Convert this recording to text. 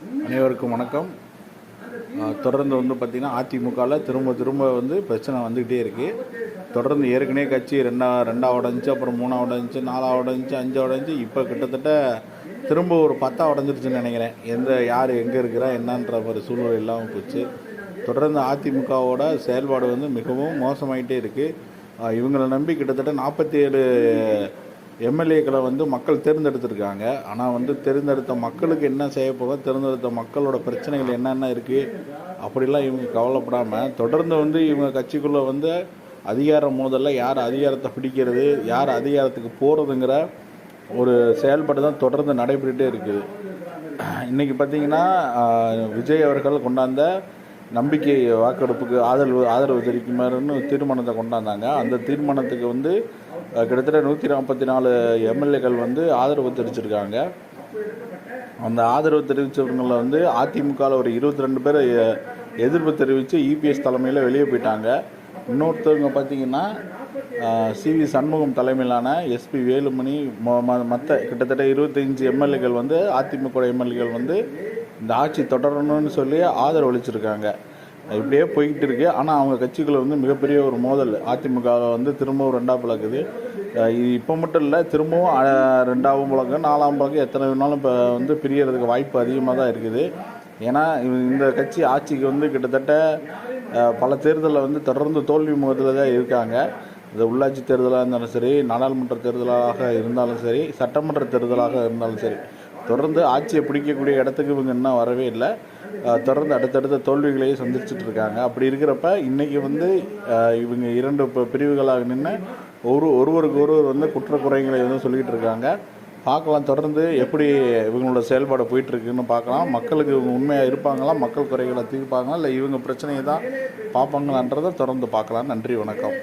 அனைவருக்கும் வணக்கம். தொடர்ந்து பார்த்திங்கன்னா அதிமுகவில் திரும்ப திரும்ப பிரச்சனை வந்துக்கிட்டே இருக்குது. தொடர்ந்து ஏற்கனவே கட்சி ரெண்டாவது உடஞ்சி, அப்புறம் 3ஆவது உடஞ்சி, 4ஆவது உடஞ்சி, 5ஆவது உடஞ்சி, இப்போ கிட்டத்தட்ட திரும்ப ஒரு 10ஆவது உடஞ்சிருச்சுன்னு நினைக்கிறேன். யார் எங்கே இருக்கிறா என்னன்ற ஒரு சூழ்நிலை இல்லாமல் போச்சு. தொடர்ந்து அதிமுகவோட செயல்பாடு மிகவும் மோசமாயிட்டே இருக்குது. இவங்களை நம்பி கிட்டத்தட்ட 47 எம்எல்ஏக்களை மக்கள் தேர்ந்தெடுத்திருக்காங்க. ஆனால் தேர்ந்தெடுத்த மக்களுக்கு என்ன செய்ய போக, தேர்ந்தெடுத்த மக்களோட பிரச்சனைகள் என்னென்ன இருக்குது அப்படிலாம் இவங்க கவலைப்படாமல் தொடர்ந்து இவங்க கட்சிக்குள்ளே அதிகார மோதலில் யார் அதிகாரத்தை பிடிக்கிறது, யார் அதிகாரத்துக்கு போகிறதுங்கிற ஒரு செயல்பாடு தான் தொடர்ந்து நடைபெற்றுட்டே இருக்குது. இன்றைக்கி பார்த்திங்கன்னா விஜய் அவர்கள் கொண்டாந்த நம்பிக்கை வாக்கெடுப்புக்கு ஆதரவு தெரிவிக்குமாறுன்னு தீர்மானத்தை கொண்டாந்தாங்க. அந்த தீர்மானத்துக்கு கிட்டத்தட்ட 144 எம்எல்ஏக்கள் ஆதரவு தெரிவிச்சிருக்காங்க. அந்த ஆதரவு தெரிவித்தவங்களில் அதிமுகவில் ஒரு 22 பேர் எதிர்ப்பு தெரிவித்து இபிஎஸ் தலைமையில் வெளியே போயிட்டாங்க. இன்னொருத்தவங்க பார்த்திங்கன்னா சிவி சண்முகம் தலைமையிலான எஸ்பி வேலுமணி மற்ற கிட்டத்தட்ட 25 எம்எல்ஏக்கள் அதிமுக எம்எல்ஏக்கள் இந்த ஆட்சி தொடரணும்னு சொல்லி ஆதரவு அளிச்சிருக்காங்க. இப்படியே போய்கிட்டு இருக்கு. ஆனால் அவங்க கட்சிக்குள்ள மிகப்பெரிய ஒரு மோதல் அதிமுக திரும்பவும் 2ஆக பிளக்குது. இப்போ மட்டும் இல்லை, திரும்பவும் 2ஆவும் பிளக்கு, 4ஆம் பிளக்கு எத்தனை வேணாலும் இப்போ பிரியறதுக்கு வாய்ப்பு அதிகமாக தான் இருக்குது. ஏன்னா இந்த கட்சி ஆட்சிக்கு கிட்டத்தட்ட பல தேர்தலில் தொடர்ந்து தோல்வி முகத்தில் தான் இருக்காங்க. இது உள்ளாட்சி தேர்தலாக இருந்தாலும் சரி, நாடாளுமன்ற தேர்தலாக இருந்தாலும் சரி, சட்டமன்ற தேர்தலாக இருந்தாலும் சரி, தொடர்ந்து ஆட்சியை பிடிக்கக்கூடிய இடத்துக்கு இவங்க இன்னும் வரவே இல்லை. தொடர்ந்து அடுத்தடுத்த தோல்விகளையே சந்திச்சுட்டு இருக்காங்க. அப்படி இருக்கிறப்ப இன்றைக்கி இவங்க 2 பிரிவுகளாக நின்று ஒருவருக்கு ஒருவர் குற்றக்குறைகளை சொல்லிக்கிட்டு இருக்காங்க. பார்க்கலாம் தொடர்ந்து எப்படி இவங்களோட செயல்பாடு போயிட்டுருக்குன்னு பார்க்கலாம். மக்களுக்கு இவங்க உண்மையாக இருப்பாங்களா, மக்கள் குறைகளை தீர்ப்பாங்களா, இல்லை இவங்க பிரச்சனையை தான் பார்ப்பாங்களான்றதை தொடர்ந்து பார்க்கலாம். நன்றி, வணக்கம்.